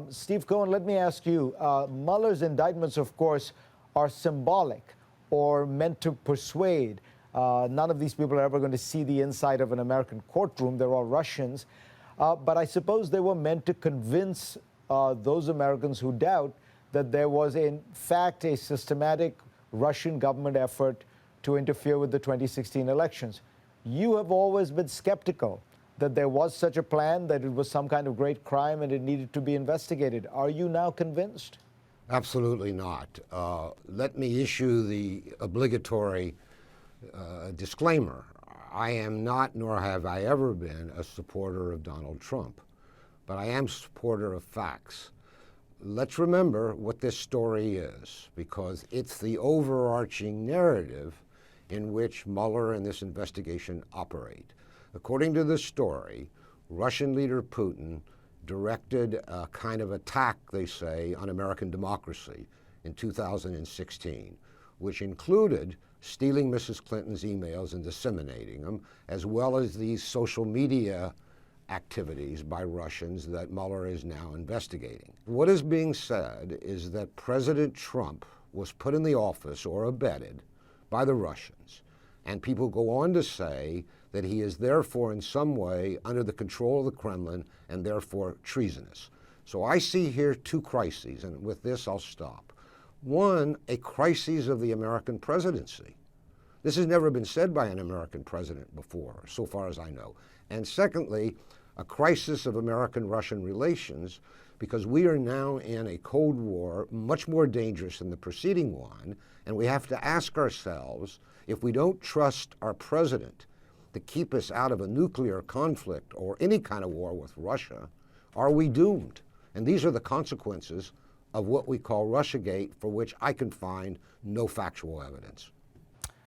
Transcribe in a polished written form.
Steve Cohen, let me ask you, Mueller's indictments, of course, are symbolic or meant to persuade. None of these people are ever going to see the inside of an American courtroom. They're all Russians. But I suppose they were meant to convince those Americans who doubt that there was, in fact, a systematic Russian government effort to interfere with the 2016 elections. You have always been skeptical that there was such a plan, that it was some kind of great crime and it needed to be investigated. Are you now convinced? Absolutely not. Let me issue the obligatory disclaimer. I am not, nor have I ever been, a supporter of Donald Trump, but I am a supporter of facts. Let's remember what this story is, because it's the overarching narrative in which Mueller and this investigation operate. According to the story, Russian leader Putin directed a kind of attack, they say, on American democracy in 2016, which included stealing Mrs. Clinton's emails and disseminating them, as well as these social media activities by Russians that Mueller is now investigating. What is being said is that President Trump was put in the office or abetted by the Russians, and people go on to say that he is therefore in some way under the control of the Kremlin and therefore treasonous. So I see here two crises, and with this I'll stop. One, a crisis of the American presidency. This has never been said by an American president before, so far as I know. And secondly, a crisis of American-Russian relations, because we are now in a Cold War much more dangerous than the preceding one, and we have to ask ourselves, if we don't trust our president to keep us out of a nuclear conflict or any kind of war with Russia, are we doomed? And these are the consequences of what we call Russiagate, for which I can find no factual evidence.